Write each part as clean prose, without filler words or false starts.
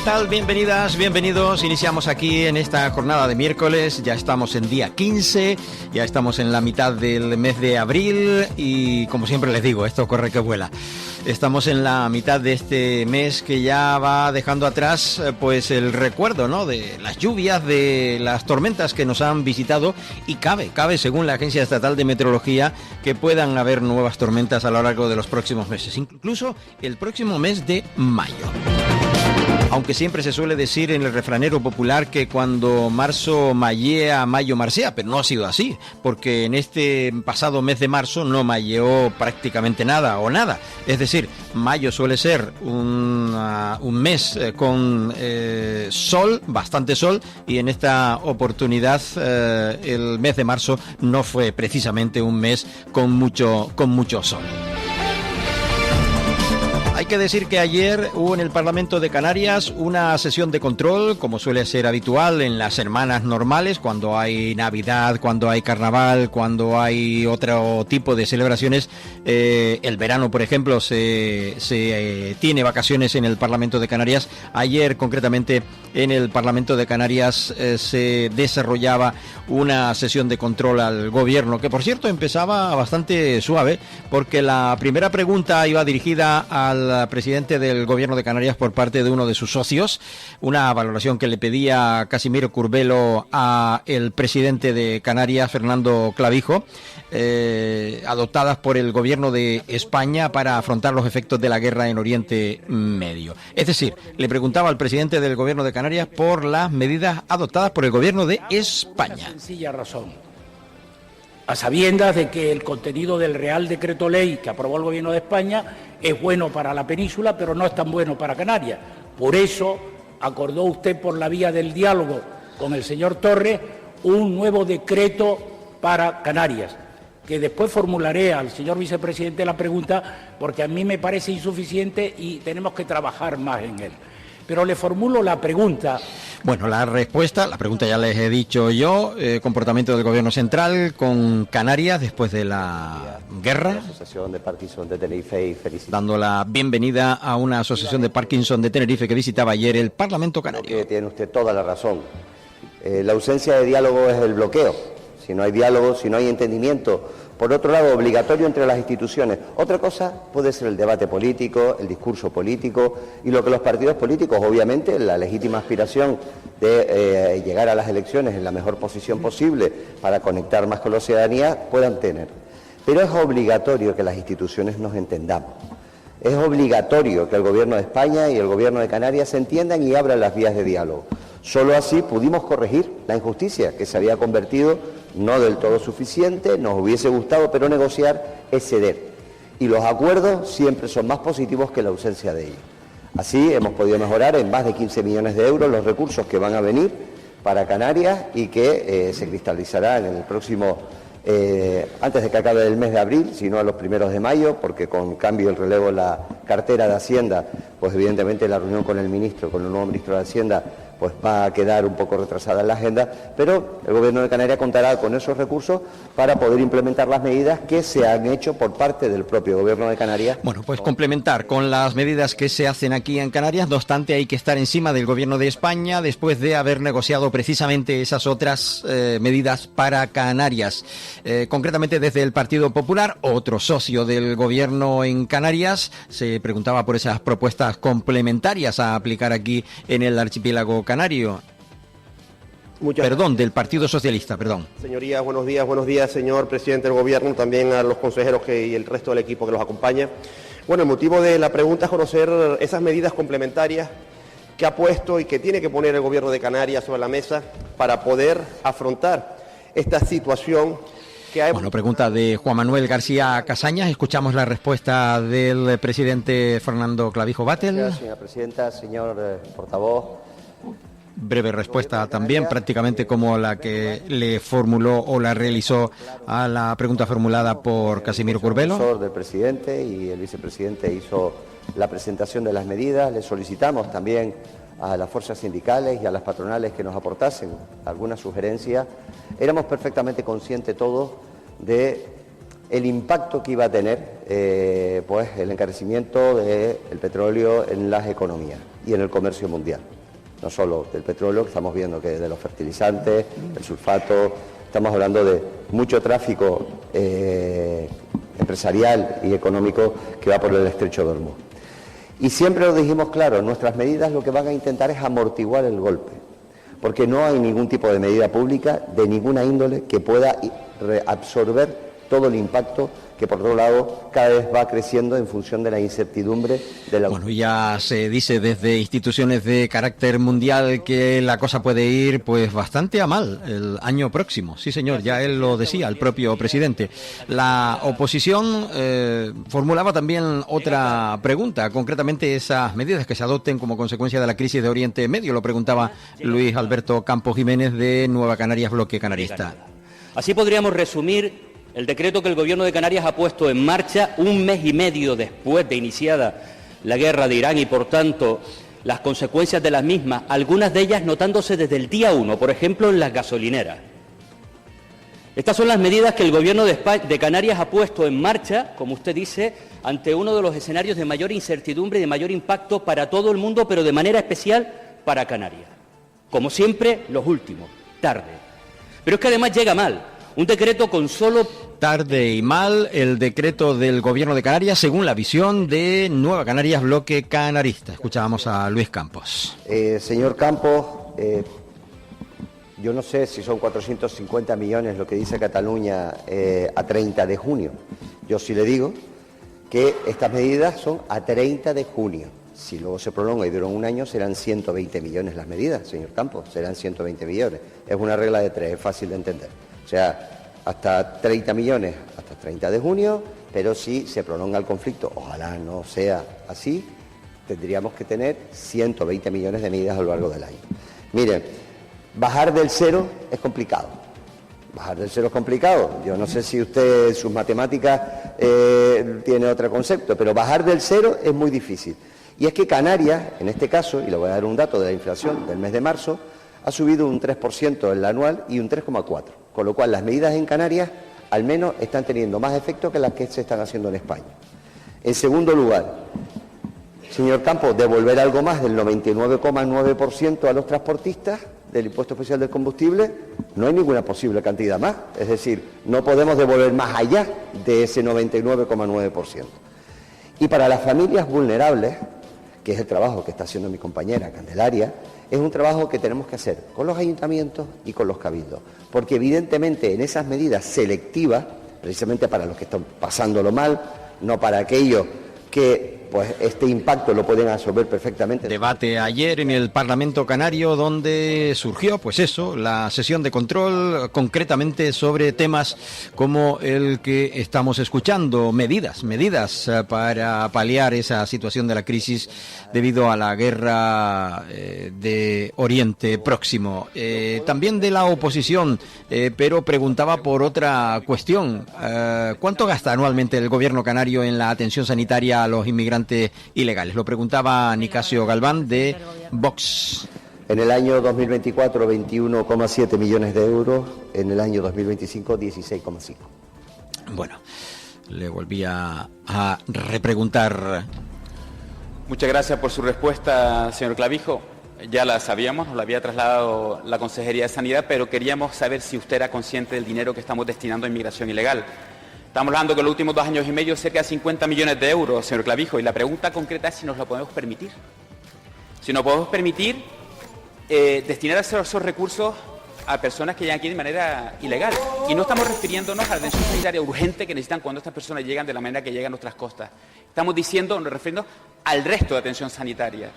tal? Bienvenidas, bienvenidos. Iniciamos aquí en esta jornada de miércoles. Ya estamos en día 15, ya estamos en la mitad del mes de abril y, como siempre les digo, esto corre que vuela. Estamos en la mitad de este mes que ya va dejando atrás pues el recuerdo, ¿no?, de las lluvias, de las tormentas que nos han visitado, y cabe, según la Agencia Estatal de Meteorología, que puedan haber nuevas tormentas a lo largo de los próximos meses, incluso el próximo mes de mayo. Aunque siempre se suele decir en el refranero popular que cuando marzo mayea, mayo marcea, pero no ha sido así, porque en este pasado mes de marzo no mayeó prácticamente nada o nada. Es decir, mayo suele ser un mes con sol, bastante sol, y en esta oportunidad el mes de marzo no fue precisamente un mes con mucho sol. Hay que decir que ayer hubo en el Parlamento de Canarias una sesión de control, como suele ser habitual en las semanas normales, cuando hay Navidad, cuando hay Carnaval, cuando hay otro tipo de celebraciones. El verano, por ejemplo, se tiene vacaciones en el Parlamento de Canarias. Ayer, concretamente, en el Parlamento de Canarias se desarrollaba una sesión de control al gobierno, que por cierto empezaba bastante suave, porque la primera pregunta iba dirigida al presidente del Gobierno de Canarias por parte de uno de sus socios, una valoración que le pedía Casimiro Curbelo a el presidente de Canarias, Fernando Clavijo, adoptadas por el Gobierno de España para afrontar los efectos de la guerra en Oriente Medio. Es decir, le preguntaba al presidente del Gobierno de Canarias por las medidas adoptadas por el Gobierno de España. Una sencilla razón. A sabiendas de que el contenido del Real Decreto Ley que aprobó el Gobierno de España es bueno para la península, pero no es tan bueno para Canarias. Por eso acordó usted, por la vía del diálogo con el señor Torres, un nuevo decreto para Canarias, que después formularé al señor vicepresidente la pregunta, porque a mí me parece insuficiente y tenemos que trabajar más en él. Pero le formulo la pregunta. Bueno, la pregunta ya les he dicho yo, comportamiento del Gobierno central con Canarias después de la guerra. La Asociación de Parkinson de Tenerife, y dando la bienvenida a una asociación de Parkinson de Tenerife que visitaba ayer el Parlamento canario. Que tiene usted toda la razón. La ausencia de diálogo es el bloqueo. Si no hay diálogo, si no hay entendimiento, por otro lado, obligatorio entre las instituciones. Otra cosa puede ser el debate político, el discurso político y lo que los partidos políticos, obviamente, la legítima aspiración de llegar a las elecciones en la mejor posición posible para conectar más con la ciudadanía, puedan tener. Pero es obligatorio que las instituciones nos entendamos. Es obligatorio que el Gobierno de España y el Gobierno de Canarias se entiendan y abran las vías de diálogo. Solo así pudimos corregir la injusticia que se había convertido no del todo suficiente, nos hubiese gustado, pero negociar es ceder. Y los acuerdos siempre son más positivos que la ausencia de ellos. Así hemos podido mejorar en más de 15 millones de euros los recursos que van a venir para Canarias y que se cristalizará en el próximo, antes de que acabe el mes de abril, sino a los primeros de mayo, porque con cambio el relevo en la cartera de Hacienda, pues evidentemente la reunión con el ministro, con el nuevo ministro de Hacienda, pues va a quedar un poco retrasada en la agenda, pero el Gobierno de Canarias contará con esos recursos para poder implementar las medidas que se han hecho por parte del propio Gobierno de Canarias. Bueno, pues complementar con las medidas que se hacen aquí en Canarias. No obstante, hay que estar encima del Gobierno de España después de haber negociado precisamente esas otras medidas para Canarias. Concretamente desde el Partido Popular, otro socio del Gobierno en Canarias, se preguntaba por esas propuestas complementarias a aplicar aquí en el archipiélago canario. Del Partido Socialista, perdón. Señorías, buenos días, señor presidente del Gobierno, también a los consejeros y el resto del equipo que los acompaña. Bueno, el motivo de la pregunta es conocer esas medidas complementarias que ha puesto y que tiene que poner el Gobierno de Canarias sobre la mesa para poder afrontar esta situación que hay. Bueno, pregunta de Juan Manuel García Casañas. Escuchamos la respuesta del presidente Fernando Clavijo Batel. Gracias, señora presidenta, señor portavoz. Breve respuesta también, prácticamente como la que le formuló o la realizó a la pregunta formulada por Casimiro Curbelo. El del presidente y el vicepresidente hizo la presentación de las medidas. Le solicitamos también a las fuerzas sindicales y a las patronales que nos aportasen alguna sugerencia. Éramos perfectamente conscientes todos de el impacto que iba a tener pues el encarecimiento del petróleo en las economías y en el comercio mundial. No solo del petróleo, que estamos viendo que de los fertilizantes, el sulfato, estamos hablando de mucho tráfico empresarial y económico que va por el estrecho de Hormuz. Y siempre lo dijimos claro, nuestras medidas lo que van a intentar es amortiguar el golpe, porque no hay ningún tipo de medida pública de ninguna índole que pueda absorber todo el impacto que, por otro lado, cada vez va creciendo en función de la incertidumbre de la... Bueno, ya se dice desde instituciones de carácter mundial que la cosa puede ir pues bastante a mal el año próximo. Sí, señor, ya él lo decía, el propio presidente. La oposición formulaba también otra pregunta, concretamente esas medidas que se adopten como consecuencia de la crisis de Oriente Medio. Lo preguntaba Luis Alberto Campos Jiménez de Nueva Canarias, bloque canarista. Así podríamos resumir el decreto que el Gobierno de Canarias ha puesto en marcha un mes y medio después de iniciada la guerra de Irán y, por tanto, las consecuencias de las mismas, algunas de ellas notándose desde el día 1, por ejemplo, en las gasolineras. Estas son las medidas que el Gobierno de Canarias ha puesto en marcha, como usted dice, ante uno de los escenarios de mayor incertidumbre y de mayor impacto para todo el mundo, pero de manera especial para Canarias. Como siempre, los últimos, tarde. Pero es que además llega mal. Un decreto con solo... Tarde y mal el decreto del Gobierno de Canarias según la visión de Nueva Canarias, bloque canarista. Escuchábamos a Luis Campos. Señor Campos, yo no sé si son 450 millones lo que dice Cataluña a 30 de junio. Yo sí le digo que estas medidas son a 30 de junio. Si luego se prolonga y dura un año, serán 120 millones las medidas, señor Campos, serán 120 millones. Es una regla de tres, es fácil de entender. O sea, hasta 30 millones hasta 30 de junio, pero si se prolonga el conflicto, ojalá no sea así, tendríamos que tener 120 millones de medidas a lo largo del año. Miren, bajar del cero es complicado. Bajar del cero es complicado. Yo no sé si usted, sus matemáticas, tiene otro concepto, pero bajar del cero es muy difícil. Y es que Canarias, en este caso, y le voy a dar un dato de la inflación del mes de marzo, ha subido un 3% en la anual y un 3,4%. Con lo cual, las medidas en Canarias, al menos, están teniendo más efecto que las que se están haciendo en España. En segundo lugar, señor Campos, devolver algo más del 99,9% a los transportistas del impuesto especial del combustible, no hay ninguna posible cantidad más. Es decir, no podemos devolver más allá de ese 99,9%. Y para las familias vulnerables, que es el trabajo que está haciendo mi compañera Candelaria, es un trabajo que tenemos que hacer con los ayuntamientos y con los cabildos, porque evidentemente en esas medidas selectivas, precisamente para los que están pasándolo mal, no para aquellos que pues este impacto lo pueden absorber perfectamente. Debate ayer en el Parlamento Canario donde surgió, pues eso, la sesión de control concretamente sobre temas como el que estamos escuchando, medidas para paliar esa situación de la crisis debido a la guerra de Oriente Próximo. También de la oposición, pero preguntaba por otra cuestión. ¿Cuánto gasta anualmente el gobierno canario en la atención sanitaria a los inmigrantes ilegales? Lo preguntaba Nicasio Galván de Vox. En el año 2024, 21,7 millones de euros. En el año 2025, 16,5. Bueno, le volvía a repreguntar. Muchas gracias por su respuesta, señor Clavijo. Ya la sabíamos, nos la había trasladado la Consejería de Sanidad, pero queríamos saber si usted era consciente del dinero que estamos destinando a inmigración ilegal. Estamos hablando que en los últimos 2 años y medio cerca de 50 millones de euros, señor Clavijo, y la pregunta concreta es si nos lo podemos permitir. Si nos podemos permitir destinar esos recursos a personas que llegan aquí de manera ilegal. Y no estamos refiriéndonos a la atención sanitaria urgente que necesitan cuando estas personas llegan de la manera que llegan a nuestras costas. Estamos refiriendo al resto de atención sanitaria.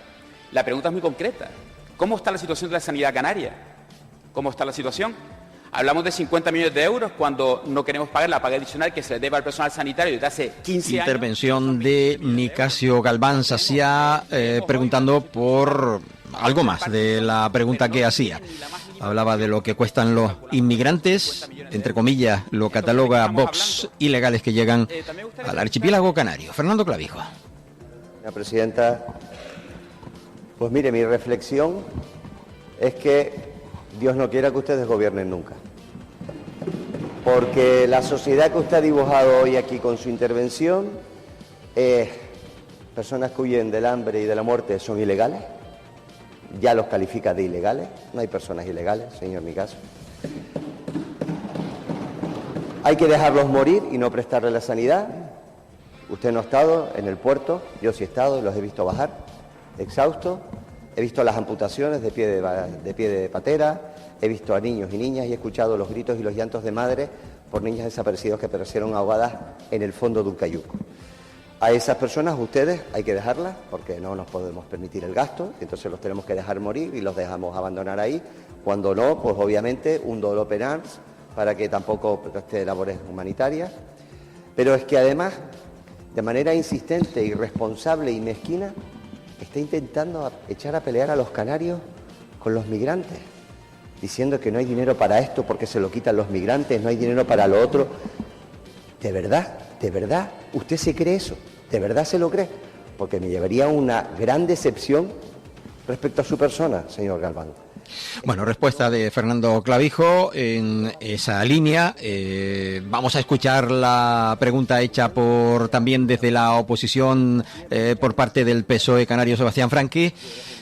La pregunta es muy concreta. ¿Cómo está la situación de la sanidad canaria? ¿Cómo está la situación? Hablamos de 50 millones de euros cuando no queremos pagar la paga adicional que se le debe al personal sanitario desde hace 15 años. Intervención de Nicasio Galván Saciá, preguntando por algo más de la pregunta que hacía. Hablaba de lo que cuestan los inmigrantes, entre comillas, lo cataloga Vox, ilegales que llegan al archipiélago canario. Fernando Clavijo. Señora presidenta, pues mire, mi reflexión es que Dios no quiera que ustedes gobiernen nunca. porque la sociedad que usted ha dibujado hoy aquí con su intervención, personas que huyen del hambre y de la muerte son ilegales, ya los califica de ilegales, no hay personas ilegales, señor Nicasio. Hay que dejarlos morir y no prestarle la sanidad. Usted no ha estado en el puerto, yo sí he estado y los he visto bajar, exhaustos. He visto las amputaciones de pie de patera, he visto a niños y niñas y he escuchado los gritos y los llantos de madres por niñas desaparecidas que perecieron ahogadas en el fondo de un cayuco. A esas personas, ustedes, hay que dejarlas porque no nos podemos permitir el gasto, entonces los tenemos que dejar morir y los dejamos abandonar ahí. Cuando no, pues obviamente un dolo penal para que tampoco preste labores humanitarias. Pero es que además, de manera insistente, irresponsable y mezquina, está intentando echar a pelear a los canarios con los migrantes, diciendo que no hay dinero para esto porque se lo quitan los migrantes, no hay dinero para lo otro. ¿De verdad, usted se cree eso? ¿De verdad se lo cree? Porque me llevaría una gran decepción respecto a su persona, señor Galván. Bueno, respuesta de Fernando Clavijo en esa línea. Vamos a escuchar la pregunta hecha también desde la oposición por parte del PSOE canario, Sebastián Franqui.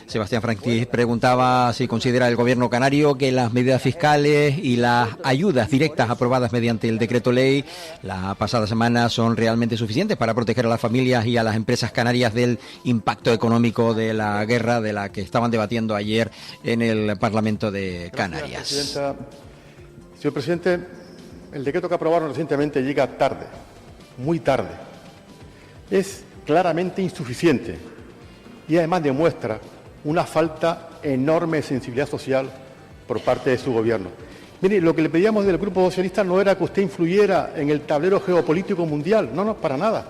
Sebastián Franqui preguntaba si considera el gobierno canario que las medidas fiscales y las ayudas directas aprobadas mediante el decreto ley la pasada semana son realmente suficientes para proteger a las familias y a las empresas canarias del impacto económico de la guerra de la que estaban debatiendo ayer en el Parlamento de Canarias. Gracias, señor presidente, el decreto que aprobaron recientemente llega tarde, muy tarde. Es claramente insuficiente y además demuestra una falta enorme de sensibilidad social por parte de su gobierno. Mire, lo que le pedíamos del Grupo Socialista no era que usted influyera en el tablero geopolítico mundial, no, para nada.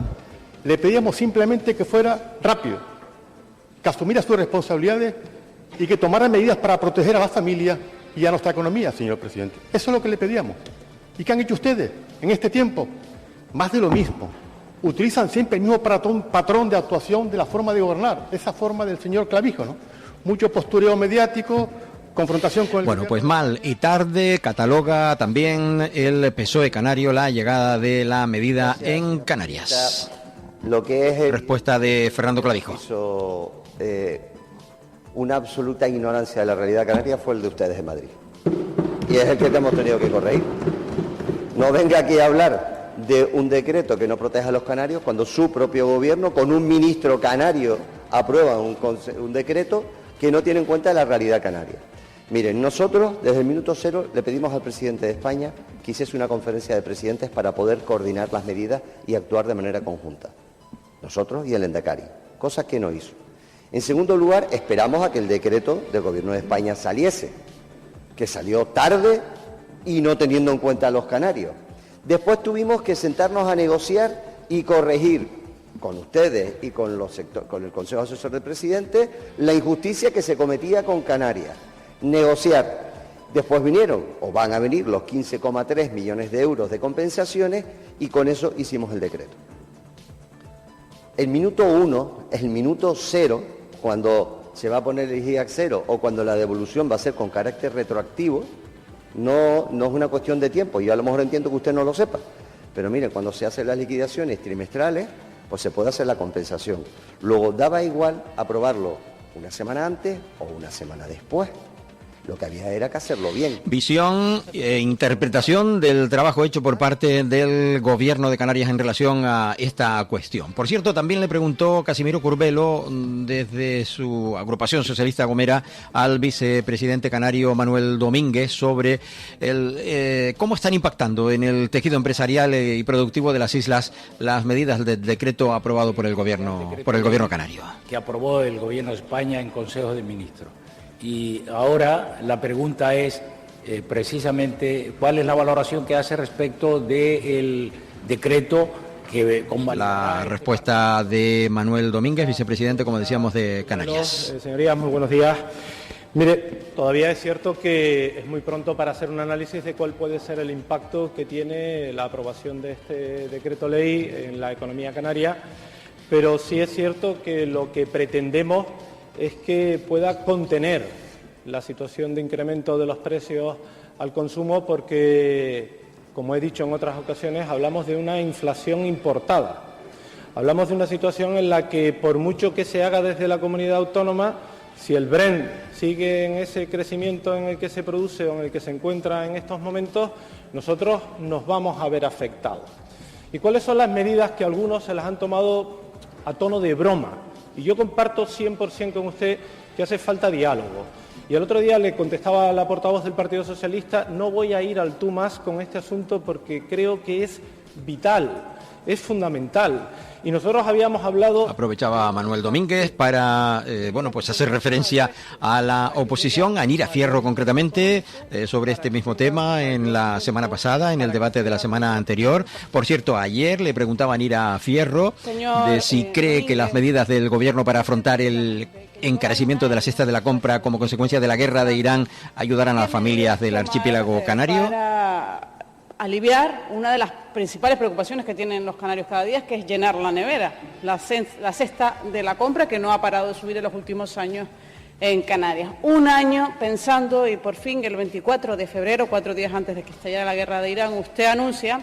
Le pedíamos simplemente que fuera rápido, que asumiera sus responsabilidades y que tomara medidas para proteger a las familias y a nuestra economía, señor presidente. Eso es lo que le pedíamos. ¿Y qué han hecho ustedes en este tiempo? Más de lo mismo. Utilizan siempre el mismo patrón de actuación de la forma de gobernar, esa forma del señor Clavijo, ¿no? Mucho postureo mediático, confrontación con el... Bueno, pues mal y tarde cataloga también el PSOE canario la llegada de la medida en Canarias. Lo que es respuesta de Fernando Clavijo. Una absoluta ignorancia de la realidad canaria fue el de ustedes en Madrid. Y es el que hemos tenido que corregir. No venga aquí a hablar de un decreto que no protege a los canarios cuando su propio gobierno, con un ministro canario, aprueba un decreto que no tiene en cuenta la realidad canaria. Miren, nosotros desde el minuto cero le pedimos al presidente de España que hiciese una conferencia de presidentes para poder coordinar las medidas y actuar de manera conjunta. Nosotros y el Endacari, cosa que no hizo. En segundo lugar, esperamos a que el decreto del Gobierno de España saliese, que salió tarde y no teniendo en cuenta a los canarios. Después tuvimos que sentarnos a negociar y corregir con ustedes y con el Consejo Asesor del Presidente la injusticia que se cometía con Canarias. Negociar. Después vinieron, o van a venir, los 15,3 millones de euros de compensaciones y con eso hicimos el decreto. El minuto 1 es el minuto 0, cuando se va a poner el IGIAC 0 o cuando la devolución va a ser con carácter retroactivo. No es una cuestión de tiempo, yo a lo mejor entiendo que usted no lo sepa, pero miren, cuando se hacen las liquidaciones trimestrales, pues se puede hacer la compensación. Luego daba igual aprobarlo una semana antes o una semana después. Lo que había era que hacerlo bien. Visión e interpretación del trabajo hecho por parte del Gobierno de Canarias en relación a esta cuestión. Por cierto, también le preguntó Casimiro Curbelo, desde su agrupación socialista Gomera, al vicepresidente canario Manuel Domínguez sobre cómo están impactando en el tejido empresarial y productivo de las islas las medidas del decreto aprobado por el Gobierno canario. Que aprobó el Gobierno de España en Consejo de Ministros. Y ahora la pregunta es precisamente cuál es la valoración que hace respecto del decreto que la respuesta de Manuel Domínguez, vicepresidente, como decíamos, de Canarias. Señorías, muy buenos días. Mire, todavía es cierto que es muy pronto para hacer un análisis de cuál puede ser el impacto que tiene la aprobación de este decreto ley en la economía canaria, pero sí es cierto que lo que pretendemos es que pueda contener la situación de incremento de los precios al consumo, porque como he dicho en otras ocasiones, hablamos de una inflación importada. Hablamos de una situación en la que, por mucho que se haga desde la comunidad autónoma, si el Brent sigue en ese crecimiento en el que se produce o en el que se encuentra en estos momentos, nosotros nos vamos a ver afectados. ¿Y cuáles son las medidas que algunos se las han tomado a tono de broma? Y yo comparto 100% con usted que hace falta diálogo. Y el otro día le contestaba a la portavoz del Partido Socialista, no voy a ir al tú más con este asunto porque creo que es vital, es fundamental. Y nosotros habíamos hablado... Aprovechaba Manuel Domínguez para, pues hacer referencia a la oposición, a Nira Fierro concretamente, sobre este mismo tema en la semana pasada, en el debate de la semana anterior. Por cierto, ayer le preguntaba a Nira Fierro de si cree que las medidas del gobierno para afrontar el encarecimiento de la cesta de la compra como consecuencia de la guerra de Irán ayudarán a las familias del archipiélago canario. Aliviar una de las principales preocupaciones que tienen los canarios cada día, que es llenar la nevera, la cesta de la compra que no ha parado de subir en los últimos años en Canarias. Un año pensando y por fin el 24 de febrero, 4 días antes de que estallara la guerra de Irán, usted anuncia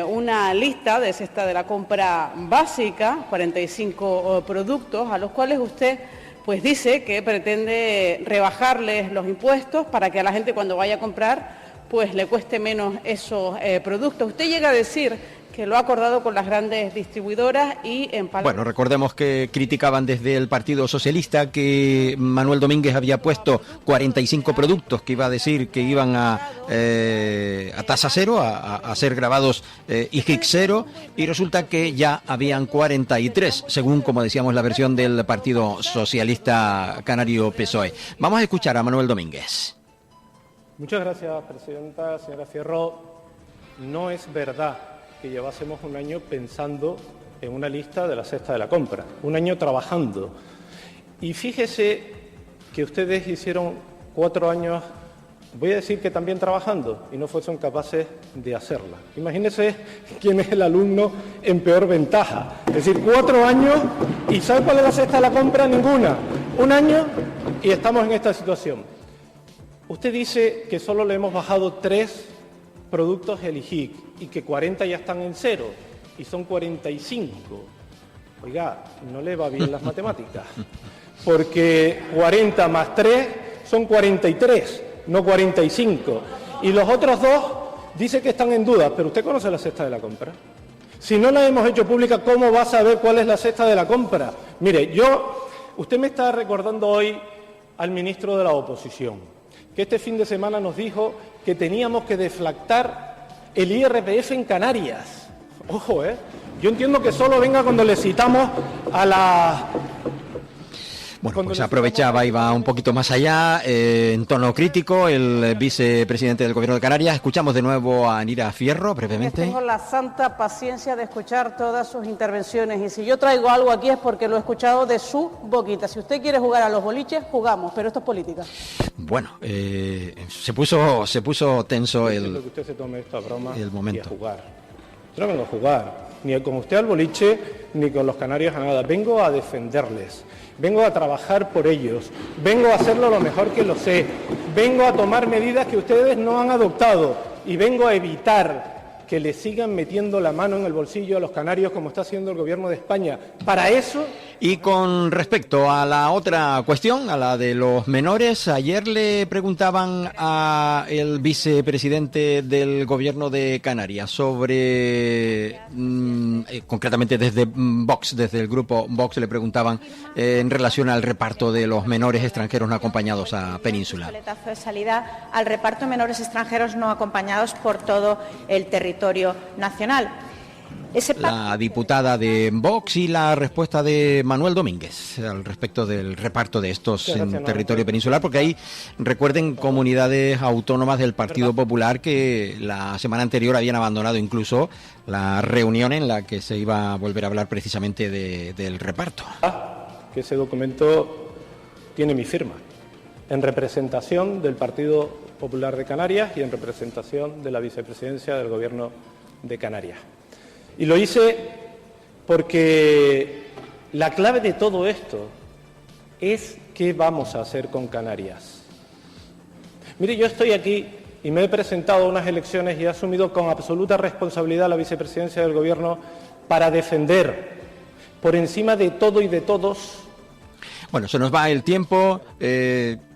una lista de cesta de la compra básica, 45 productos, a los cuales usted pues dice que pretende rebajarles los impuestos para que a la gente cuando vaya a comprar pues le cueste menos esos productos. Usted llega a decir que lo ha acordado con las grandes distribuidoras y en palabras... Bueno, recordemos que criticaban desde el Partido Socialista que Manuel Domínguez había puesto 45 productos que iba a decir que iban a tasa cero, a ser grabados IGIC cero, y resulta que ya habían 43, según, como decíamos, la versión del Partido Socialista Canario PSOE. Vamos a escuchar a Manuel Domínguez. Muchas gracias, presidenta. Señora Fierro, no es verdad que llevásemos un año pensando en una lista de la cesta de la compra, un año trabajando. Y fíjese que ustedes hicieron 4 años, voy a decir que también trabajando, y no fueron capaces de hacerla. Imagínese quién es el alumno en peor ventaja. Es decir, 4 años y ¿sabe cuál es la cesta de la compra? Ninguna. Un año y estamos en esta situación. Usted dice que solo le hemos bajado 3 productos el IGIC y que 40 ya están en cero y son 45. Oiga, no le va bien las matemáticas, porque 40 más 3 son 43, no 45. Y los otros 2 dice que están en duda, pero usted conoce la cesta de la compra. Si no la hemos hecho pública, ¿cómo va a saber cuál es la cesta de la compra? Mire, usted me está recordando hoy al ministro de la oposición, que este fin de semana nos dijo que teníamos que deflactar el IRPF en Canarias. Ojo, yo entiendo que solo venga cuando le citamos a la... Bueno, pues aprovechaba, iba un poquito más allá, en tono crítico, el vicepresidente del Gobierno de Canarias. Escuchamos de nuevo a Nira Fierro, brevemente. Tengo la santa paciencia de escuchar todas sus intervenciones y si yo traigo algo aquí es porque lo he escuchado de su boquita. Si usted quiere jugar a los boliches, jugamos, pero esto es política. Bueno, se puso tenso que usted se tome esta broma el momento. Y a jugar. Yo no vengo a jugar, ni con usted al boliche, ni con los canarios a nada. Vengo a defenderles. Vengo a trabajar por ellos, vengo a hacerlo lo mejor que lo sé, vengo a tomar medidas que ustedes no han adoptado y vengo a evitar que le sigan metiendo la mano en el bolsillo a los canarios como está haciendo el Gobierno de España. Para eso... Y con respecto a la otra cuestión, a la de los menores, ayer le preguntaban al vicepresidente del Gobierno de Canarias sobre, concretamente desde Vox, desde el grupo Vox, le preguntaban en relación al reparto de los menores extranjeros no acompañados a Península. Coletazo de salida al reparto de menores extranjeros no acompañados por todo el territorio nacional. La diputada de Vox y la respuesta de Manuel Domínguez al respecto del reparto de estos en territorio peninsular, porque hay, recuerden, comunidades autónomas del Partido Popular que la semana anterior habían abandonado incluso la reunión en la que se iba a volver a hablar precisamente del reparto. Que ese documento tiene mi firma, en representación del Partido Popular de Canarias y en representación de la vicepresidencia del Gobierno de Canarias. Y lo hice porque la clave de todo esto es qué vamos a hacer con Canarias. Mire, yo estoy aquí y me he presentado a unas elecciones y he asumido con absoluta responsabilidad la vicepresidencia del Gobierno para defender, por encima de todo y de todos. Bueno, se nos va el tiempo.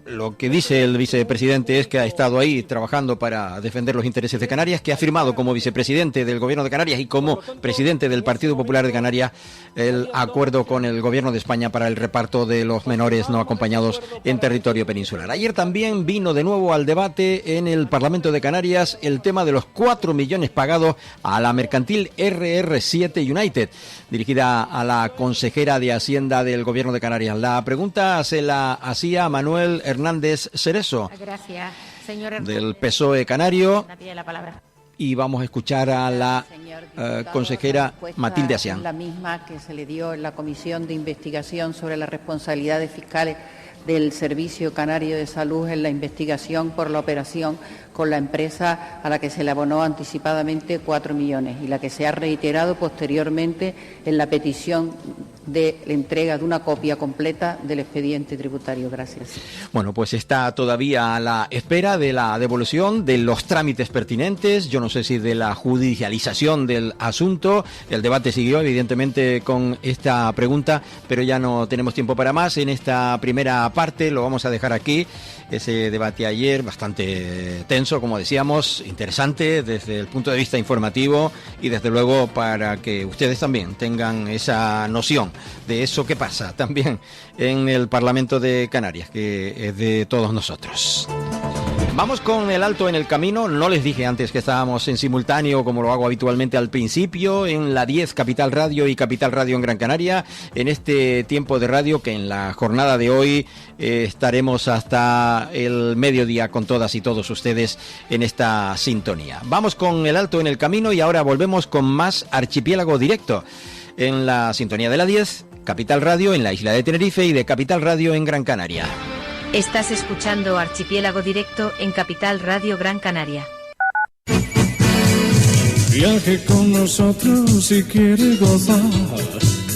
Lo que dice el vicepresidente es que ha estado ahí trabajando para defender los intereses de Canarias, que ha firmado como vicepresidente del Gobierno de Canarias y como presidente del Partido Popular de Canarias el acuerdo con el Gobierno de España para el reparto de los menores no acompañados en territorio peninsular. Ayer también vino de nuevo al debate en el Parlamento de Canarias el tema de los 4 millones pagados a la mercantil RR7 United, dirigida a la consejera de Hacienda del Gobierno de Canarias. La pregunta se la hacía Manuel Hernández Cerezo. Gracias, señor del PSOE canario. La palabra. Y vamos a escuchar a la consejera Matilde Asián. La misma que se le dio en la Comisión de Investigación sobre las responsabilidades fiscales del Servicio Canario de Salud en la investigación por la operación con la empresa a la que se le abonó anticipadamente 4 millones y la que se ha reiterado posteriormente en la petición de la entrega de una copia completa del expediente tributario. Gracias. Bueno, pues está todavía a la espera de la devolución de los trámites pertinentes. Yo no sé si de la judicialización del asunto. El debate siguió, evidentemente, con esta pregunta, pero ya no tenemos tiempo para más. En esta primera parte lo vamos a dejar aquí. Ese debate ayer, bastante tenso, como decíamos, interesante desde el punto de vista informativo y desde luego para que ustedes también tengan esa noción de eso que pasa también en el Parlamento de Canarias, que es de todos nosotros. Vamos con el alto en el camino. No les dije antes que estábamos en simultáneo, como lo hago habitualmente al principio, en la 10 Capital Radio y Capital Radio en Gran Canaria, en este tiempo de radio que en la jornada de hoy estaremos hasta el mediodía con todas y todos ustedes en esta sintonía. Vamos con el alto en el camino y ahora volvemos con más Archipiélago Directo en la sintonía de la 10, Capital Radio en la isla de Tenerife y de Capital Radio en Gran Canaria. Estás escuchando Archipiélago Directo en Capital Radio Gran Canaria. Viaje con nosotros si quiere gozar.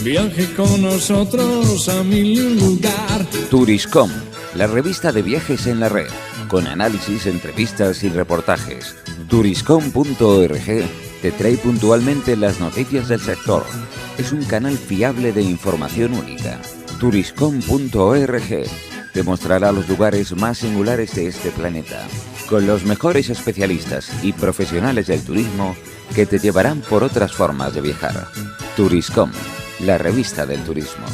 Viaje con nosotros a mil lugar. Turiscom, la revista de viajes en la red, con análisis, entrevistas y reportajes. Turiscom.org te trae puntualmente las noticias del sector. Es un canal fiable de información única. Turiscom.org te mostrará los lugares más singulares de este planeta, con los mejores especialistas y profesionales del turismo que te llevarán por otras formas de viajar. Turiscom, la revista del turismo.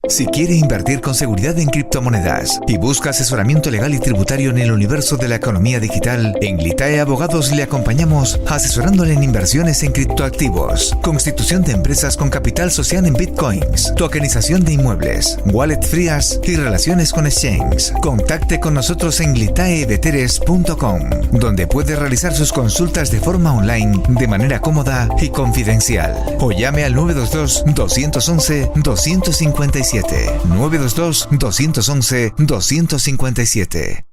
Si quiere invertir con seguridad en criptomonedas y busca asesoramiento legal y tributario en el universo de la economía digital, en Glitae Abogados le acompañamos asesorándole en inversiones en criptoactivos, constitución de empresas con capital social en bitcoins, tokenización de inmuebles, wallet frías y relaciones con exchanges. Contacte con nosotros en glitaeveteres.com, donde puede realizar sus consultas de forma online de manera cómoda y confidencial. O llame al 922-211-257. 922-211-257.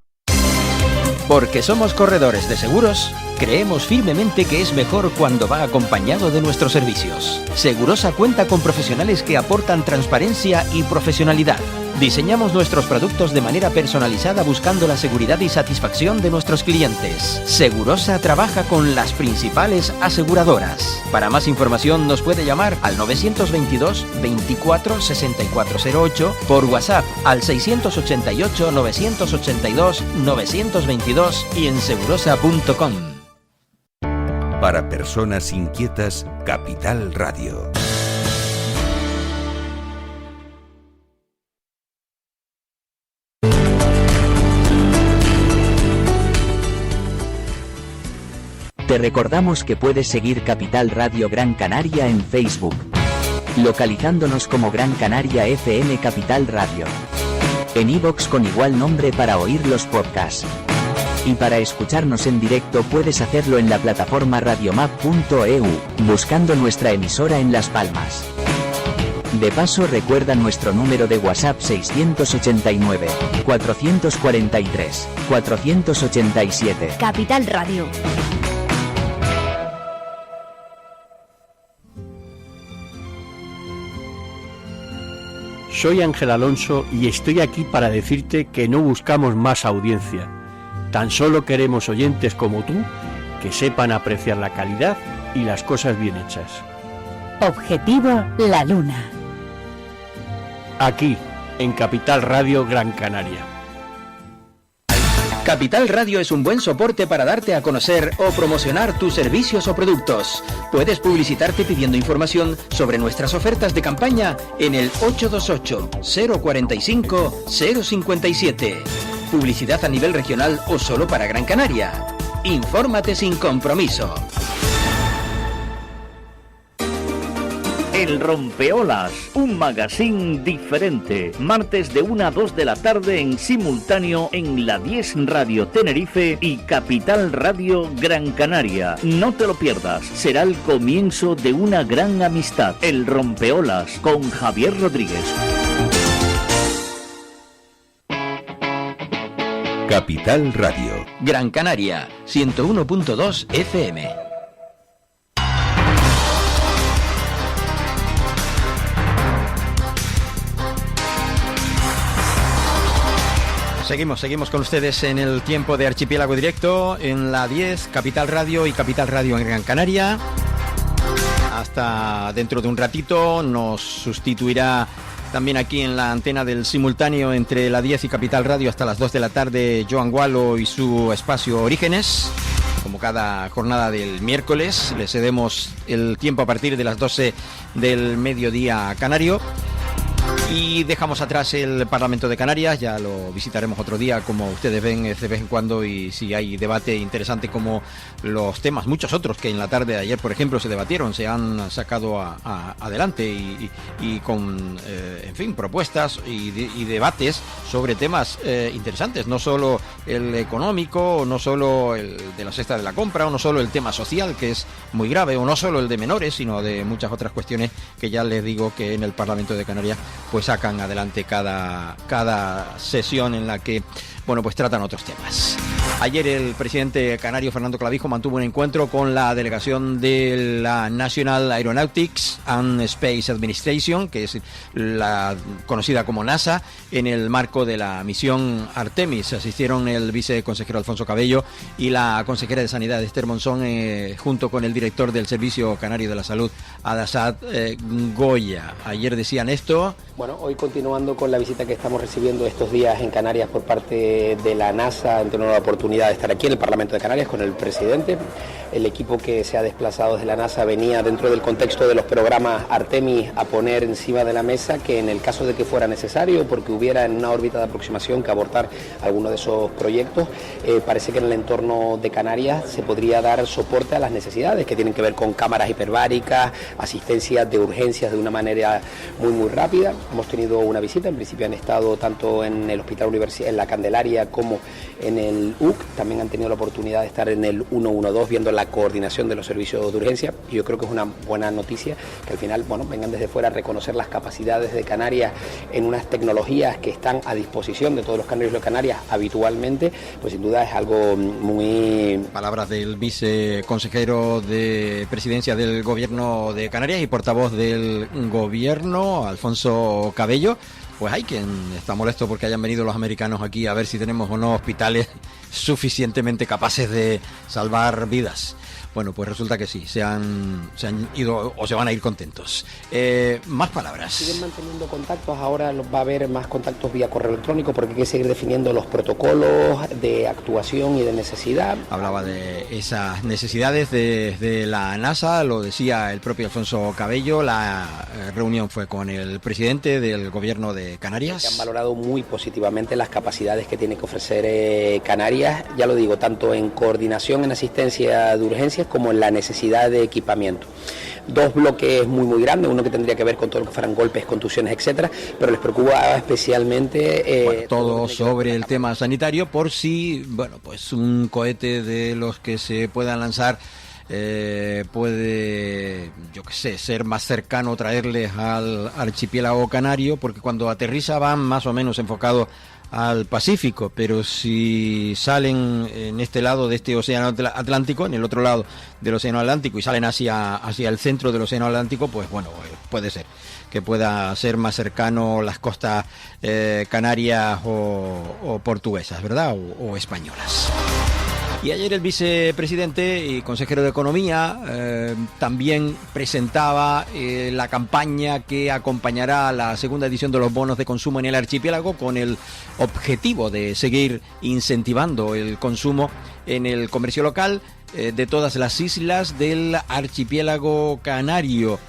Porque somos corredores de seguros, creemos firmemente que es mejor cuando va acompañado de nuestros servicios. Segurosa cuenta con profesionales que aportan transparencia y profesionalidad. Diseñamos nuestros productos de manera personalizada buscando la seguridad y satisfacción de nuestros clientes. Segurosa trabaja con las principales aseguradoras. Para más información nos puede llamar al 922 24 6408, por WhatsApp al 688 982 922 y en segurosa.com. Para personas inquietas, Capital Radio. Te recordamos que puedes seguir Capital Radio Gran Canaria en Facebook, localizándonos como Gran Canaria FM Capital Radio. En iVoox con igual nombre para oír los podcasts. Y para escucharnos en directo puedes hacerlo en la plataforma radiomap.eu, buscando nuestra emisora en Las Palmas. De paso recuerda nuestro número de WhatsApp 689 443 487. Capital Radio. Soy Ángel Alonso y estoy aquí para decirte que no buscamos más audiencia. Tan solo queremos oyentes como tú que sepan apreciar la calidad y las cosas bien hechas. Objetivo La Luna. Aquí, en Capital Radio Gran Canaria. Capital Radio es un buen soporte para darte a conocer o promocionar tus servicios o productos. Puedes publicitarte pidiendo información sobre nuestras ofertas de campaña en el 828-045-057. Publicidad a nivel regional o solo para Gran Canaria. Infórmate sin compromiso. El Rompeolas, un magazine diferente. Martes de 1 a 2 de la tarde en simultáneo en la 10 Radio Tenerife y Capital Radio Gran Canaria. No te lo pierdas, será el comienzo de una gran amistad. El Rompeolas con Javier Rodríguez. Capital Radio. Gran Canaria, 101.2 FM. Seguimos con ustedes en el tiempo de Archipiélago Directo, en la 10, Capital Radio y Capital Radio en Gran Canaria. Hasta dentro de un ratito nos sustituirá también aquí en la antena del simultáneo entre la 10 y Capital Radio hasta las 2 de la tarde Joan Gualo y su espacio Orígenes. Como cada jornada del miércoles, le cedemos el tiempo a partir de las 12 del mediodía canario. Y dejamos atrás el Parlamento de Canarias, ya lo visitaremos otro día, como ustedes ven de vez en cuando, y si hay debate interesante como los temas, muchos otros que en la tarde de ayer, por ejemplo, se debatieron, se han sacado adelante y con, en fin, propuestas y debates sobre temas interesantes, no solo el económico, no solo el de la cesta de la compra, o no solo el tema social, que es muy grave, o no solo el de menores, sino de muchas otras cuestiones que ya les digo que en el Parlamento de Canarias pues sacan adelante cada sesión en la que, bueno, pues tratan otros temas. Ayer el presidente canario Fernando Clavijo mantuvo un encuentro con la delegación de la National Aeronautics and Space Administration, que es la conocida como NASA, en el marco de la misión Artemis. Asistieron el viceconsejero Alfonso Cabello y la consejera de Sanidad Esther Monzón, junto con el director del Servicio Canario de la Salud, Adasad Goya. Ayer decían esto. Bueno, hoy continuando con la visita que estamos recibiendo estos días en Canarias por parte de la NASA, han tenido la oportunidad de estar aquí en el Parlamento de Canarias con el presidente. El equipo que se ha desplazado desde la NASA venía dentro del contexto de los programas Artemis a poner encima de la mesa que en el caso de que fuera necesario, porque hubiera en una órbita de aproximación que abortar alguno de esos proyectos, parece que en el entorno de Canarias se podría dar soporte a las necesidades que tienen que ver con cámaras hiperbáricas, asistencia de urgencias de una manera muy rápida. Hemos tenido una visita, en principio han estado tanto en el Hospital Universitario, en la Candelaria, como en el UC. También han tenido la oportunidad de estar en el 112 viendo la coordinación de los servicios de urgencia, y yo creo que es una buena noticia que al final, bueno, vengan desde fuera a reconocer las capacidades de Canarias en unas tecnologías que están a disposición de todos los canarios de Canarias habitualmente, pues sin duda es algo muy... Palabras del viceconsejero de Presidencia del Gobierno de Canarias y portavoz del Gobierno, Alfonso Cabello. Pues hay quien está molesto porque hayan venido los americanos aquí a ver si tenemos o no hospitales suficientemente capaces de salvar vidas. Bueno, pues resulta que sí, se han ido o se van a ir contentos. Más palabras. Siguen manteniendo contactos, ahora va a haber más contactos vía correo electrónico porque hay que seguir definiendo los protocolos de actuación y de necesidad. Hablaba de esas necesidades de la NASA, lo decía el propio Alfonso Cabello. La reunión fue con el presidente del Gobierno de Canarias. Se han valorado muy positivamente las capacidades que tiene que ofrecer Canarias, ya lo digo, tanto en coordinación, en asistencia de urgencias, como en la necesidad de equipamiento. Dos bloques muy grandes, uno que tendría que ver con todo lo que fueran golpes, contusiones, etcétera, pero les preocupa especialmente todo sobre el tema sanitario, por si, bueno, pues un cohete de los que se puedan lanzar puede, yo qué sé, ser más cercano, traerles al archipiélago canario, porque cuando aterriza van más o menos enfocados al Pacífico, pero si salen en este lado de este océano Atlántico, en el otro lado del océano Atlántico, y salen hacia el centro del océano Atlántico, pues bueno, puede ser que pueda ser más cercano las costas canarias o portuguesas, ¿verdad? O españolas. Y ayer el vicepresidente y consejero de Economía también presentaba la campaña que acompañará a la segunda edición de los bonos de consumo en el archipiélago, con el objetivo de seguir incentivando el consumo en el comercio local de todas las islas del archipiélago canario.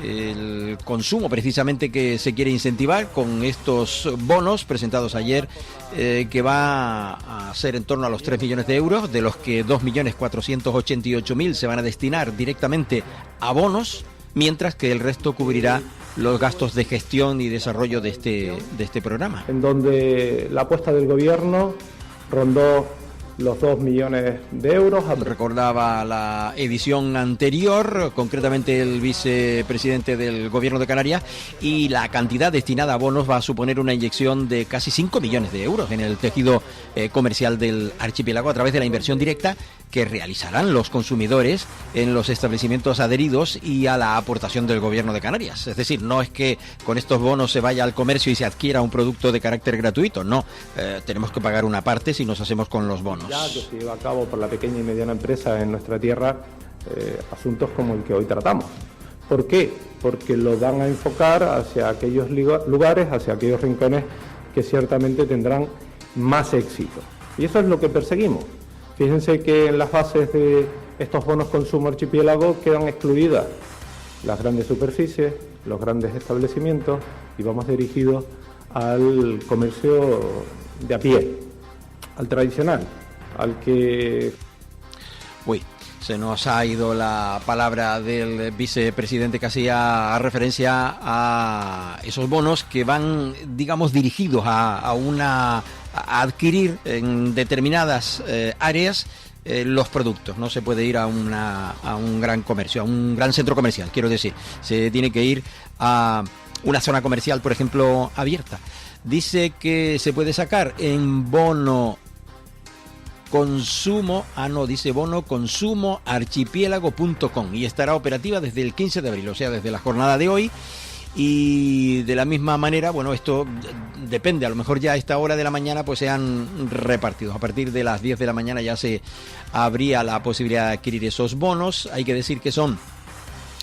El consumo precisamente que se quiere incentivar con estos bonos presentados ayer, que va a ser en torno a los 3 millones de euros, de los que 2.488.000 se van a destinar directamente a bonos, mientras que el resto cubrirá los gastos de gestión y desarrollo de este programa. En donde la apuesta del gobierno rondó los 2 millones de euros. Recordaba la edición anterior, concretamente el vicepresidente del Gobierno de Canarias, y la cantidad destinada a bonos va a suponer una inyección de casi 5 millones de euros en el tejido comercial del archipiélago a través de la inversión directa que realizarán los consumidores en los establecimientos adheridos y a la aportación del Gobierno de Canarias. Es decir, no es que con estos bonos se vaya al comercio y se adquiera un producto de carácter gratuito, no. Tenemos que pagar una parte si nos hacemos con los bonos. Ya que se lleva a cabo por la pequeña y mediana empresa en nuestra tierra, asuntos como el que hoy tratamos. ¿Por qué? Porque lo van a enfocar hacia aquellos lugares, hacia aquellos rincones que ciertamente tendrán más éxito. Y eso es lo que perseguimos. Fíjense que en las bases de estos bonos consumo archipiélago quedan excluidas las grandes superficies, los grandes establecimientos, y vamos dirigidos al comercio de a pie, al tradicional, al que... Uy, se nos ha ido la palabra del vicepresidente que hacía referencia a esos bonos que van, digamos, dirigidos a adquirir en determinadas áreas los productos. No se puede ir a un gran comercio, a un gran centro comercial, quiero decir. Se tiene que ir a una zona comercial, por ejemplo, abierta. Dice que se puede sacar en bono consumo, dice bono consumo archipiélago.com, y estará operativa desde el 15 de abril, o sea, desde la jornada de hoy. Y de la misma manera, bueno, esto depende, a lo mejor ya a esta hora de la mañana pues sean repartidos. A partir de las 10 de la mañana ya se habría la posibilidad de adquirir esos bonos. Hay que decir que son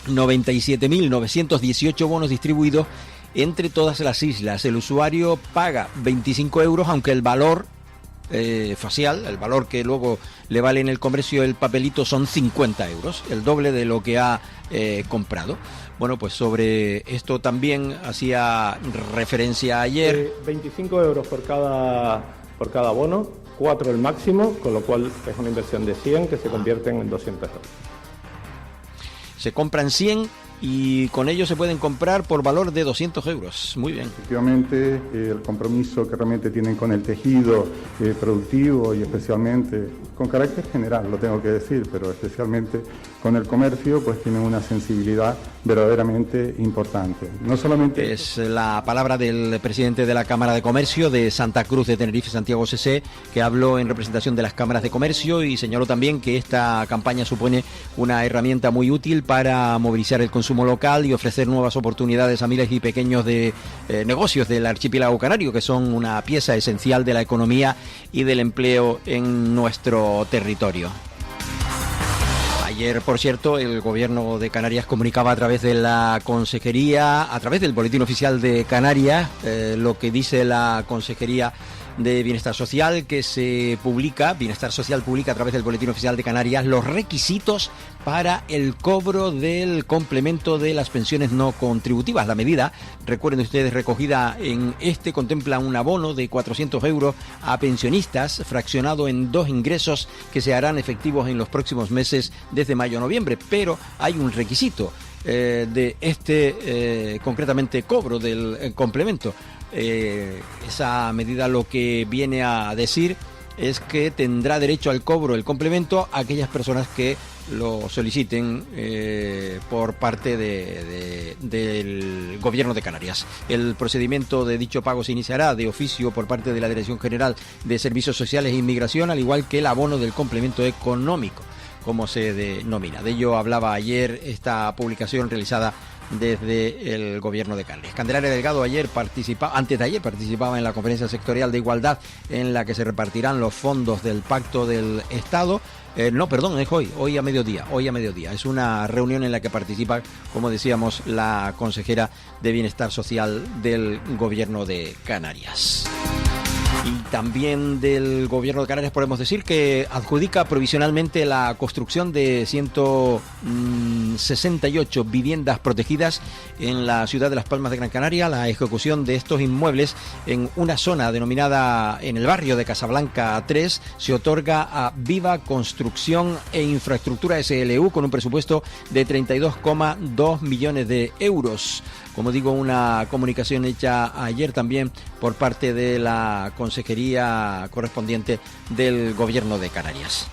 97.918 bonos distribuidos entre todas las islas. El usuario paga 25 euros, aunque el valor facial, el valor que luego le vale en el comercio el papelito, son 50 euros, el doble de lo que ha comprado. Bueno, pues sobre esto también hacía referencia ayer. 25 euros por cada bono, 4 el máximo, con lo cual es una inversión de 100 que se convierten en 200 euros. Se compran 100 y con ello se pueden comprar por valor de 200 euros. Muy bien. Efectivamente, el compromiso que realmente tienen con el tejido productivo y especialmente con carácter general, lo tengo que decir, pero especialmente con el comercio, pues tienen una sensibilidad verdaderamente importante. No solamente... Es la palabra del presidente de la Cámara de Comercio de Santa Cruz de Tenerife, Santiago Cesé, que habló en representación de las cámaras de comercio y señaló también que esta campaña supone una herramienta muy útil para movilizar el consumo local y ofrecer nuevas oportunidades a miles y pequeños de negocios del archipiélago canario, que son una pieza esencial de la economía y del empleo en nuestro territorio. Ayer, por cierto, el Gobierno de Canarias comunicaba a través de la Consejería, a través del Boletín Oficial de Canarias, lo que dice la Consejería de Bienestar Social, que se publica, Bienestar Social publica a través del Boletín Oficial de Canarias los requisitos para el cobro del complemento de las pensiones no contributivas. La medida, recuerden ustedes, recogida en contempla un abono de 400 euros a pensionistas, fraccionado en 2 ingresos que se harán efectivos en los próximos meses desde mayo a noviembre, pero hay un requisito de concretamente cobro del complemento. Esa medida lo que viene a decir es que tendrá derecho al cobro del complemento a aquellas personas que lo soliciten por parte del Gobierno de Canarias. El procedimiento de dicho pago se iniciará de oficio por parte de la Dirección General de Servicios Sociales e Inmigración, al igual que el abono del complemento económico, como se denomina. De ello hablaba ayer esta publicación realizada desde el Gobierno de Canarias. Candelaria Delgado antes de ayer participaba en la conferencia sectorial de igualdad en la que se repartirán los fondos del Pacto del Estado. Es hoy a mediodía. Es una reunión en la que participa, como decíamos, la consejera de Bienestar Social del Gobierno de Canarias. Y también del Gobierno de Canarias podemos decir que adjudica provisionalmente la construcción de 168 viviendas protegidas en la ciudad de Las Palmas de Gran Canaria. La ejecución de estos inmuebles en una zona denominada en el barrio de Casablanca 3 se otorga a Viva Construcción e Infraestructura SLU con un presupuesto de 32,2 millones de euros. Como digo, una comunicación hecha ayer también por parte de la consejería correspondiente del Gobierno de Canarias.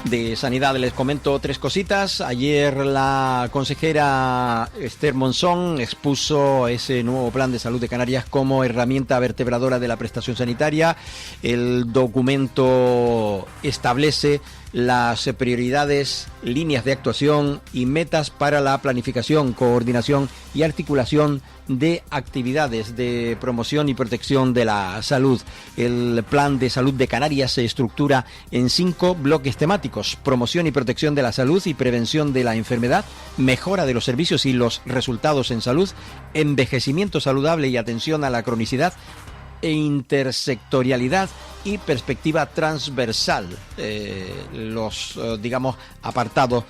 De Sanidad les comento 3 cositas. Ayer la consejera Esther Monzón expuso ese nuevo plan de salud de Canarias como herramienta vertebradora de la prestación sanitaria. El documento establece las prioridades, líneas de actuación y metas para la planificación, coordinación y articulación de actividades de promoción y protección de la salud. El Plan de Salud de Canarias se estructura en 5 bloques temáticos: promoción y protección de la salud y prevención de la enfermedad, mejora de los servicios y los resultados en salud, envejecimiento saludable y atención a la cronicidad, e intersectorialidad y perspectiva transversal, los apartados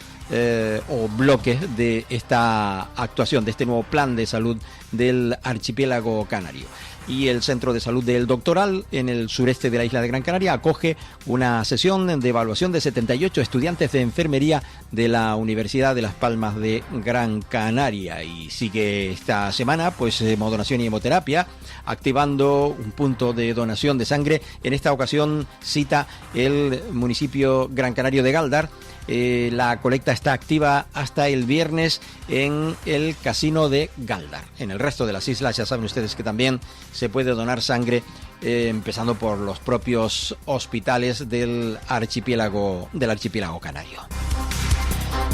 o bloques de esta actuación, de este nuevo plan de salud del archipiélago canario. Y el Centro de Salud del Doctoral, en el sureste de la isla de Gran Canaria, acoge una sesión de evaluación de 78 estudiantes de enfermería de la Universidad de Las Palmas de Gran Canaria. Y sigue esta semana hemodonación y hemoterapia, activando un punto de donación de sangre. En esta ocasión cita el municipio gran canario de Gáldar. La colecta está activa hasta el viernes en el casino de Gáldar. En el resto de las islas ya saben ustedes que también se puede donar sangre, empezando por los propios hospitales del archipiélago canario.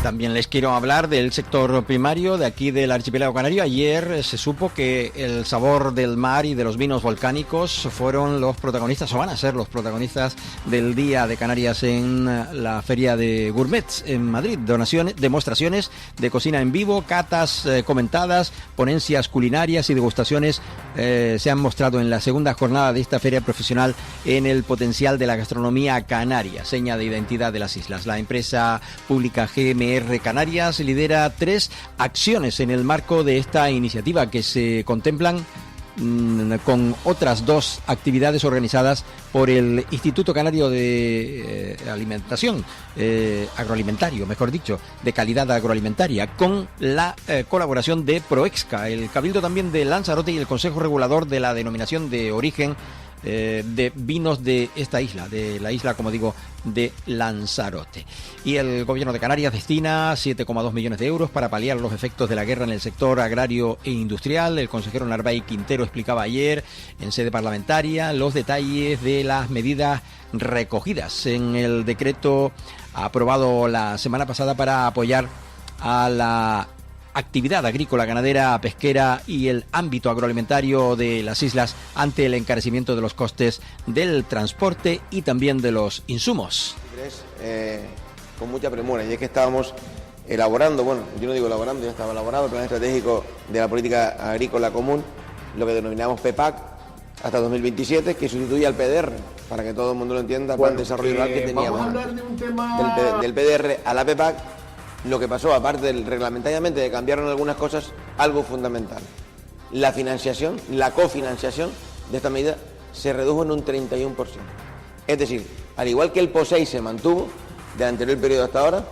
También les quiero hablar del sector primario de aquí del archipiélago canario. Ayer se supo que el sabor del mar y de los vinos volcánicos fueron los protagonistas, o van a ser los protagonistas del Día de Canarias en la Feria de Gourmets en Madrid. Demostraciones de cocina en vivo, catas comentadas, ponencias culinarias y degustaciones se han mostrado en la segunda jornada de esta feria profesional en el potencial de la gastronomía canaria, seña de identidad de las islas. La empresa pública GMR Canarias lidera 3 acciones en el marco de esta iniciativa que se contemplan con otras 2 actividades organizadas por el Instituto Canario de Alimentación, agroalimentario, mejor dicho, de calidad agroalimentaria, con la colaboración de Proexca, el Cabildo también de Lanzarote y el Consejo Regulador de la Denominación de Origen de vinos de esta isla, de la isla, como digo, de Lanzarote. Y el Gobierno de Canarias destina 7,2 millones de euros para paliar los efectos de la guerra en el sector agrario e industrial. El consejero Narváez Quintero explicaba ayer en sede parlamentaria los detalles de las medidas recogidas en el decreto aprobado la semana pasada para apoyar a la actividad agrícola, ganadera, pesquera y el ámbito agroalimentario de las islas ante el encarecimiento de los costes del transporte y también de los insumos. Con mucha premura, y es que estábamos elaborando, yo no digo elaborando, ya estaba elaborado el plan estratégico de la política agrícola común, lo que denominamos PEPAC, hasta 2027, que sustituye al PDR, para que todo el mundo lo entienda, Plan de Desarrollo Rural que teníamos. Vamos a hablar de un tema del PDR a la PEPAC. Lo que pasó, aparte del reglamentariamente de cambiaron algunas cosas, algo fundamental. La financiación, la cofinanciación de esta medida se redujo en un 31%. Es decir, al igual que el POSEI se mantuvo del anterior periodo hasta ahora,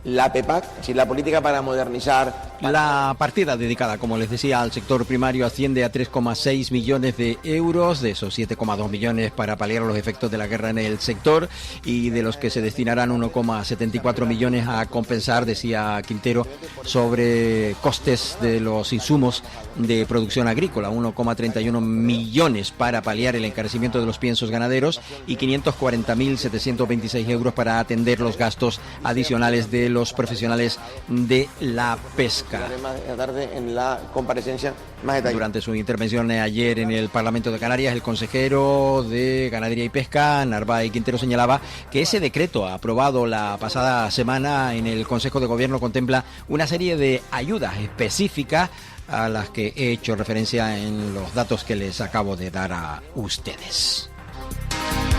la PEPAC, es decir, la política para modernizar... La partida dedicada, como les decía, al sector primario asciende a 3,6 millones de euros, de esos 7,2 millones para paliar los efectos de la guerra en el sector y de los que se destinarán 1,74 millones a compensar, decía Quintero, sobre costes de los insumos de producción agrícola, 1,31 millones para paliar el encarecimiento de los piensos ganaderos y 540.726 euros para atender los gastos adicionales de los profesionales de la pesca. pesca. Más tarde en la comparecencia más detallada. Durante su intervención ayer en el Parlamento de Canarias, el consejero de Ganadería y Pesca, Narváez Quintero, señalaba que ese decreto aprobado la pasada semana en el Consejo de Gobierno contempla una serie de ayudas específicas a las que he hecho referencia en los datos que les acabo de dar a ustedes.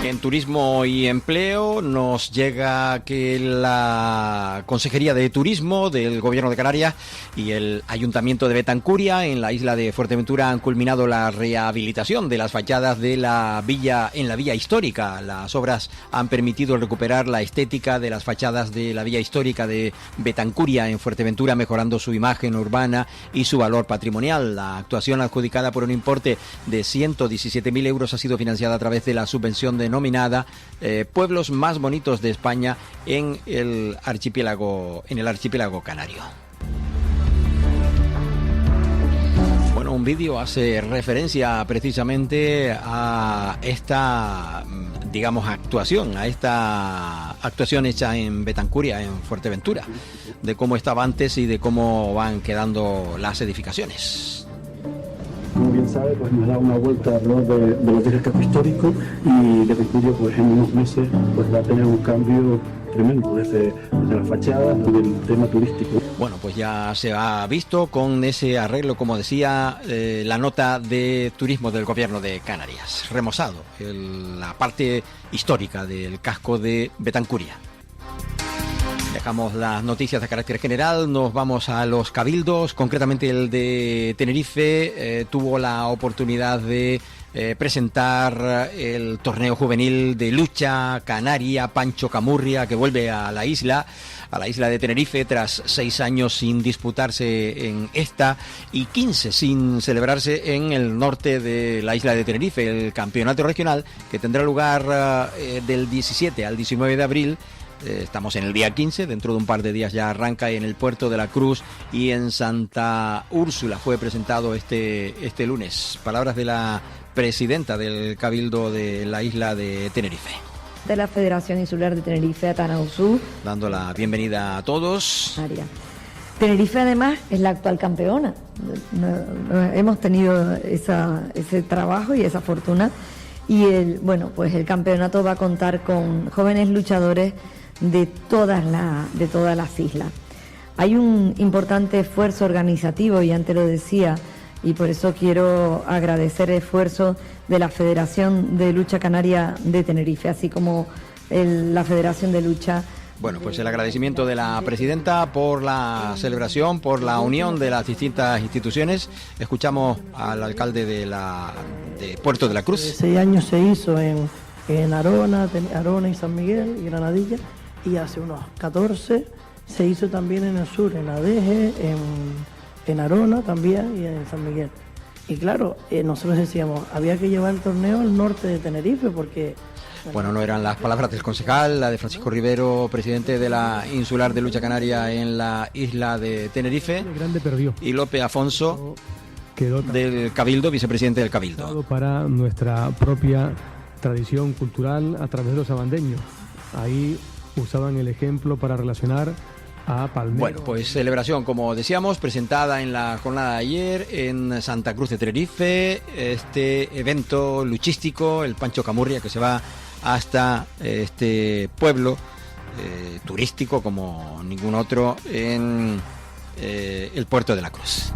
En Turismo y Empleo nos llega que la Consejería de Turismo del Gobierno de Canarias y el Ayuntamiento de Betancuria en la isla de Fuerteventura han culminado la rehabilitación de las fachadas de la villa en la villa histórica. Las obras han permitido recuperar la estética de las fachadas de la villa histórica de Betancuria en Fuerteventura, mejorando su imagen urbana y su valor patrimonial. La actuación, adjudicada por un importe de 117.000 euros, ha sido financiada a través de la subvención denominada Pueblos Más Bonitos de España en el archipiélago canario. Bueno, un vídeo hace referencia precisamente a esta, digamos, actuación hecha en Betancuria, en Fuerteventura, de cómo estaba antes y de cómo van quedando las edificaciones. Como bien sabe, pues nos da una vuelta alrededor de lo que es el casco histórico, y Betancuria pues en unos meses pues va a tener un cambio tremendo desde la fachada, desde el tema turístico. Bueno, pues ya se ha visto con ese arreglo, como decía, la nota de turismo del Gobierno de Canarias, remozado la parte histórica del casco de Betancuria. Dejamos las noticias de carácter general, nos vamos a los cabildos, concretamente el de Tenerife tuvo la oportunidad de presentar el torneo juvenil de lucha canaria Pancho Camurria, que vuelve a la isla de Tenerife tras 6 años sin disputarse en esta y 15 sin celebrarse en el norte de la isla de Tenerife. El campeonato regional, que tendrá lugar del 17 al 19 de abril, estamos en el día 15, dentro de un par de días ya arranca en el Puerto de la Cruz y en Santa Úrsula. Fue presentado este lunes. Palabras de la presidenta del Cabildo de la isla de Tenerife. De la Federación Insular de Tenerife, Atana Usú. Dando la bienvenida a todos. María. Tenerife además es la actual campeona. Hemos tenido ese trabajo y esa fortuna. Y el campeonato va a contar con jóvenes luchadores de todas las islas. Hay un importante esfuerzo organizativo, y antes lo decía, y por eso quiero agradecer el esfuerzo de la Federación de Lucha Canaria de Tenerife, así como la Federación de Lucha. Bueno, pues el agradecimiento de la presidenta por la celebración, por la unión de las distintas instituciones. Escuchamos al alcalde de Puerto de la Cruz. 6 años se hizo en Arona y San Miguel y Granadilla, y hace unos 14 se hizo también en el sur, en Adeje, en Arona también y en San Miguel. Y claro, nosotros decíamos, había que llevar el torneo al norte de Tenerife porque... Bueno, no eran las palabras del concejal, la de Francisco Rivero, presidente de la Insular de Lucha Canaria en la isla de Tenerife, y López Afonso, del Cabildo, vicepresidente del Cabildo. Para nuestra propia tradición cultural a través de los abandeños. Ahí usaban el ejemplo para relacionar a Palmero. Bueno, pues celebración, como decíamos, presentada en la jornada de ayer en Santa Cruz de Tenerife, este evento luchístico, el Pancho Camurria, que se va hasta este pueblo turístico como ningún otro en el Puerto de la Cruz.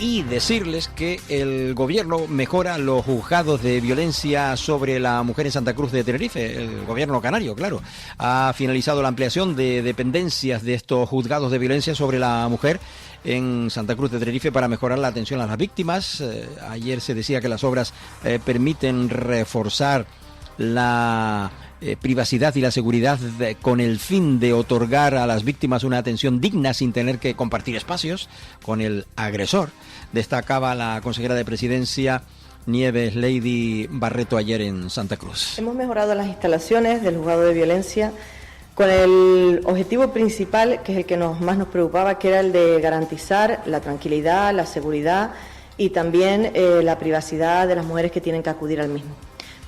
Y decirles que el gobierno mejora los juzgados de violencia sobre la mujer en Santa Cruz de Tenerife. El gobierno canario, claro, ha finalizado la ampliación de dependencias de estos juzgados de violencia sobre la mujer en Santa Cruz de Tenerife para mejorar la atención a las víctimas. Ayer se decía que las obras permiten reforzar la privacidad y la seguridad con el fin de otorgar a las víctimas una atención digna sin tener que compartir espacios con el agresor. Destacaba la consejera de Presidencia Nieves Lady Barreto ayer en Santa Cruz. Hemos mejorado las instalaciones del juzgado de violencia con el objetivo principal, que es el que más nos preocupaba, que era el de garantizar la tranquilidad, la seguridad y también la privacidad de las mujeres que tienen que acudir al mismo.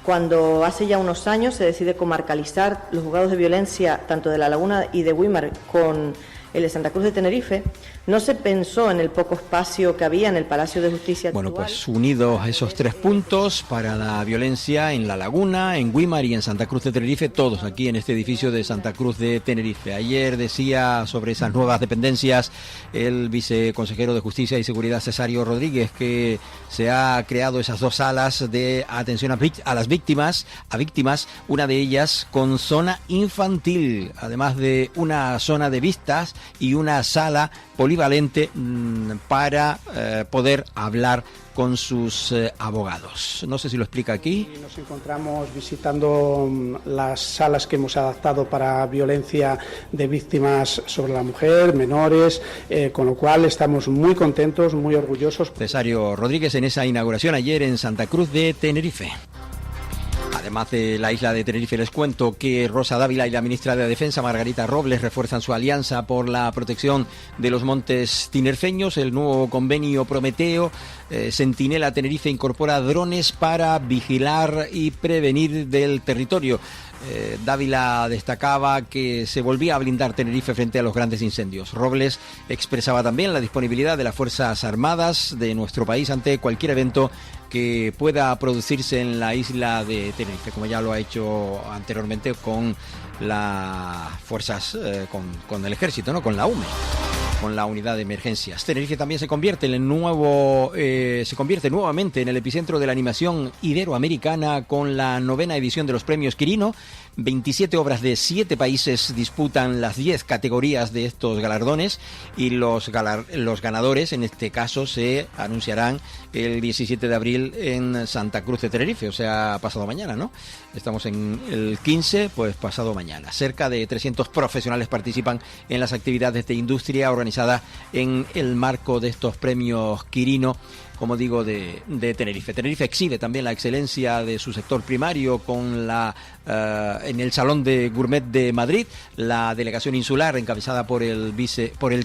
Cuando hace ya unos años se decide comarcalizar los juzgados de violencia tanto de La Laguna y de Güímar con el de Santa Cruz de Tenerife, no se pensó en el poco espacio que había en el Palacio de Justicia Bueno, actual. pues unidos esos 3 puntos para la violencia en La Laguna, en Güímar y en Santa Cruz de Tenerife, todos aquí en este edificio de Santa Cruz de Tenerife. Ayer decía sobre esas nuevas dependencias el viceconsejero de Justicia y Seguridad, Cesario Rodríguez, que se ha creado esas 2 salas de atención a las víctimas, una de ellas con zona infantil, además de una zona de vistas y una sala polivalente para poder hablar con sus abogados. No sé si lo explica aquí. Nos encontramos visitando las salas que hemos adaptado para violencia de víctimas sobre la mujer, menores, con lo cual estamos muy contentos, muy orgullosos. Cesario Rodríguez en esa inauguración ayer en Santa Cruz de Tenerife. Además de la isla de Tenerife, les cuento que Rosa Dávila y la ministra de Defensa, Margarita Robles, refuerzan su alianza por la protección de los montes tinerfeños. El nuevo convenio Prometeo, Centinela Tenerife, incorpora drones para vigilar y prevenir del territorio. Dávila destacaba que se volvía a blindar Tenerife frente a los grandes incendios. Robles expresaba también la disponibilidad de las Fuerzas Armadas de nuestro país ante cualquier evento que pueda producirse en la isla de Tenerife, como ya lo ha hecho anteriormente con las fuerzas, con el ejército, ¿no? Con la UME, con la unidad de emergencias. Tenerife también se convierte nuevamente en el epicentro de la animación iberoamericana con la 9ª edición de los premios Quirino. 27 obras de 7 países disputan las 10 categorías de estos galardones y los ganadores en este caso se anunciarán el 17 de abril en Santa Cruz de Tenerife, o sea, pasado mañana, ¿no? Estamos en el 15, pues pasado mañana. Cerca de 300 profesionales participan en las actividades de industria organizadas en el marco de estos premios Quirino, como digo, de Tenerife. Tenerife exhibe también la excelencia de su sector primario con en el Salón de Gourmet de Madrid. La delegación insular, encabezada por el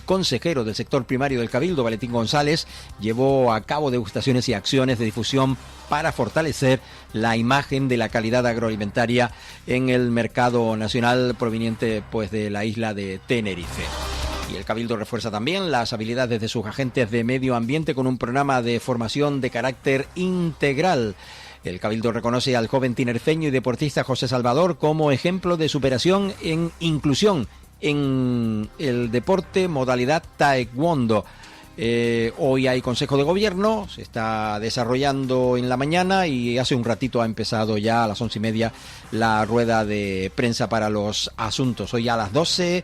consejero del sector primario del Cabildo, Valentín González, llevó a cabo degustaciones y acciones de difusión para fortalecer la imagen de la calidad agroalimentaria en el mercado nacional proveniente pues de la isla de Tenerife. Y el Cabildo refuerza también las habilidades de sus agentes de medio ambiente con un programa de formación de carácter integral. El Cabildo reconoce al joven tinerfeño y deportista José Salvador como ejemplo de superación en inclusión en el deporte modalidad taekwondo. Hoy hay Consejo de Gobierno, se está desarrollando en la mañana y hace un ratito ha empezado ya a las 11:30 la rueda de prensa para los asuntos. Hoy a las 12,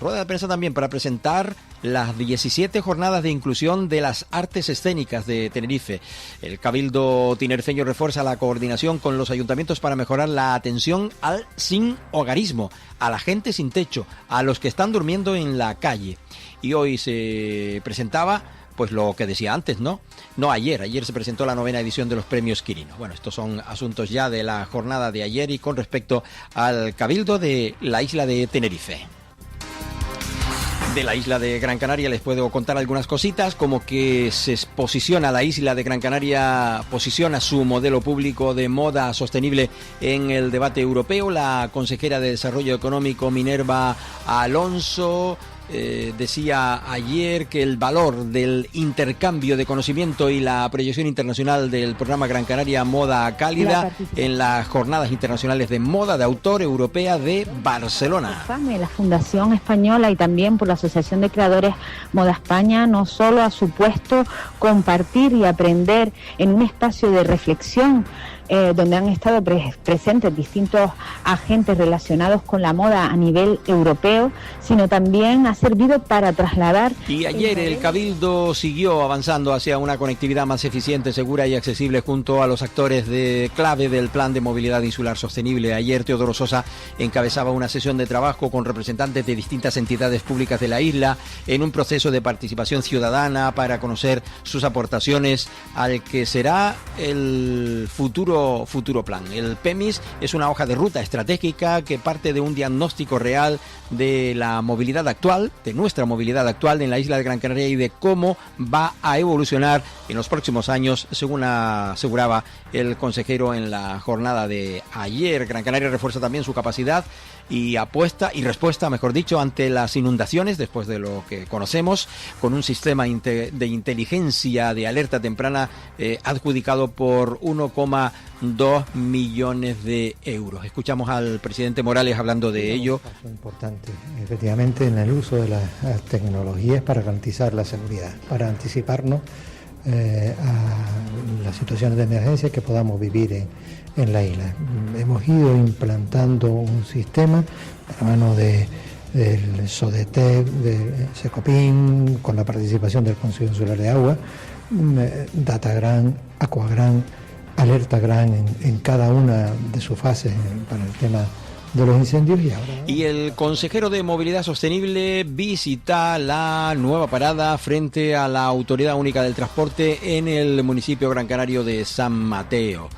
rueda de prensa también para presentar las 17 jornadas de inclusión de las artes escénicas de Tenerife. El Cabildo tinerfeño refuerza la coordinación con los ayuntamientos para mejorar la atención al sin hogarismo, a la gente sin techo, a los que están durmiendo en la calle. Y hoy se presentaba, pues lo que decía antes, ¿no? No, ayer se presentó la 9ª edición de los premios Quirino. Bueno, estos son asuntos ya de la jornada de ayer y con respecto al Cabildo de la isla de Tenerife. De la isla de Gran Canaria les puedo contar algunas cositas, como que se posiciona la isla de Gran Canaria, posiciona su modelo público de moda sostenible en el debate europeo. La consejera de Desarrollo Económico, Minerva Alonso, decía ayer que el valor del intercambio de conocimiento y la proyección internacional del programa Gran Canaria Moda Cálida en las Jornadas Internacionales de Moda de Autor Europea de Barcelona. La Fundación Española y también por la Asociación de Creadores Moda España no solo ha supuesto compartir y aprender en un espacio de reflexión donde han estado presentes distintos agentes relacionados con la moda a nivel europeo, sino también ha servido para trasladar... Y ayer el Cabildo siguió avanzando hacia una conectividad más eficiente, segura y accesible junto a los actores de clave del Plan de Movilidad Insular Sostenible. Ayer Teodoro Sosa encabezaba una sesión de trabajo con representantes de distintas entidades públicas de la isla en un proceso de participación ciudadana para conocer sus aportaciones al que será el futuro plan. El PEMIS es una hoja de ruta estratégica que parte de un diagnóstico real de la movilidad actual, de nuestra movilidad actual en la isla de Gran Canaria y de cómo va a evolucionar en los próximos años, según aseguraba el consejero en la jornada de ayer. Gran Canaria refuerza también su capacidad y respuesta, mejor dicho, ante las inundaciones, después de lo que conocemos, con un sistema de inteligencia de alerta temprana adjudicado por 1,2 millones de euros. Escuchamos al presidente Morales hablando de ello. Un paso importante, efectivamente, en el uso de las tecnologías para garantizar la seguridad, para anticiparnos a las situaciones de emergencia que podamos vivir en la isla. Hemos ido implantando un sistema de la mano del SODETEP, del SECOPIN, con la participación del Consejo Insular de Agua, DataGran, AquaGran, AlertaGran en cada una de sus fases para el tema de los incendios. Y el consejero de Movilidad Sostenible visita la nueva parada frente a la Autoridad Única del Transporte en el municipio gran canario de San Mateo.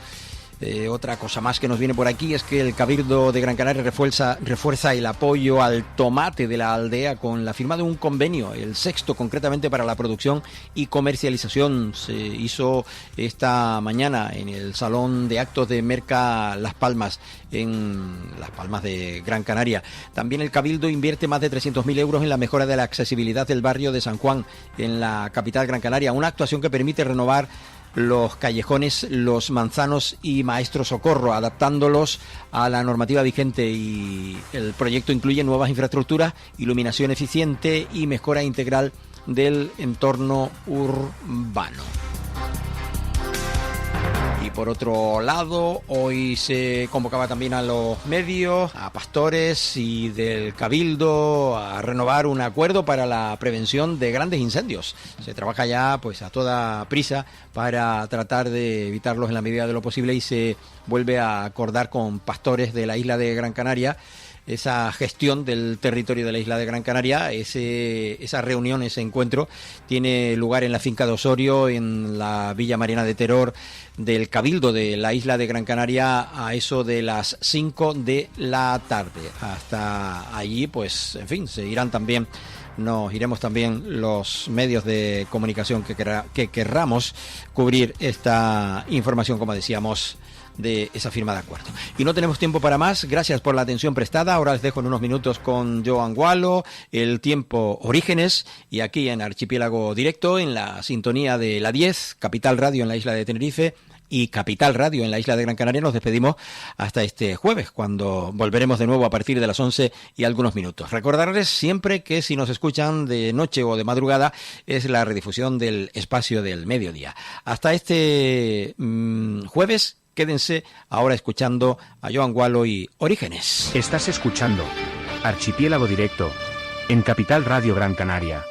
Otra cosa más que nos viene por aquí es que el Cabildo de Gran Canaria refuerza el apoyo al tomate de la aldea con la firma de un convenio, el sexto concretamente para la producción y comercialización. Se hizo esta mañana en el Salón de Actos de Merca Las Palmas, en Las Palmas de Gran Canaria. También el Cabildo invierte más de 300.000 euros en la mejora de la accesibilidad del barrio de San Juan, en la capital Gran Canaria, una actuación que permite renovar los callejones Los Manzanos y Maestro Socorro, adaptándolos a la normativa vigente, y el proyecto incluye nuevas infraestructuras, iluminación eficiente y mejora integral del entorno urbano. Y por otro lado, hoy se convocaba también a los medios, a pastores y del Cabildo a renovar un acuerdo para la prevención de grandes incendios. Se trabaja ya pues a toda prisa para tratar de evitarlos en la medida de lo posible, y se vuelve a acordar con pastores de la isla de Gran Canaria esa gestión del territorio de la isla de Gran Canaria. Esa reunión, ese encuentro, tiene lugar en la finca de Osorio, en la Villa Mariana de Teror del Cabildo de la isla de Gran Canaria, a eso de las 5 de la tarde. Hasta allí, pues, en fin, nos iremos también los medios de comunicación que querramos cubrir esta información, como decíamos, de esa firma de acuerdo. Y no tenemos tiempo para más. Gracias por la atención prestada. Ahora les dejo en unos minutos con Joan Gualo, el tiempo Orígenes, y aquí en Archipiélago Directo, en la sintonía de la 10, Capital Radio en la isla de Tenerife y Capital Radio en la isla de Gran Canaria. Nos despedimos hasta este jueves, cuando volveremos de nuevo a partir de las 11 y algunos minutos. Recordarles siempre que si nos escuchan de noche o de madrugada, es la redifusión del espacio del mediodía. Hasta este jueves, quédense ahora escuchando a Joan Gualo y Orígenes. Estás escuchando Archipiélago Directo en Capital Radio Gran Canaria.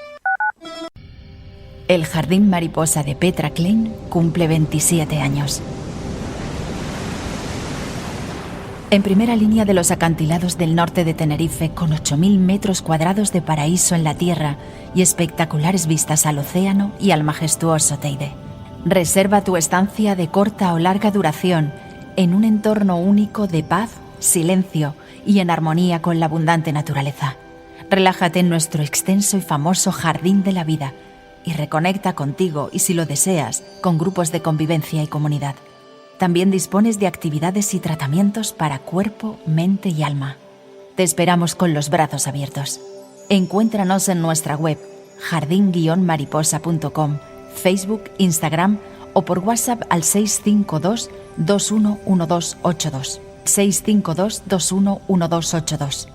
El Jardín Mariposa de Petra Klein cumple 27 años. En primera línea de los acantilados del norte de Tenerife, con 8.000 metros cuadrados de paraíso en la tierra y espectaculares vistas al océano y al majestuoso Teide. Reserva tu estancia de corta o larga duración en un entorno único de paz, silencio y en armonía con la abundante naturaleza. Relájate en nuestro extenso y famoso Jardín de la Vida y reconecta contigo y, si lo deseas, con grupos de convivencia y comunidad. También dispones de actividades y tratamientos para cuerpo, mente y alma. Te esperamos con los brazos abiertos. Encuéntranos en nuestra web jardin-mariposa.com, Facebook, Instagram o por WhatsApp al 652 211282. 652 211282.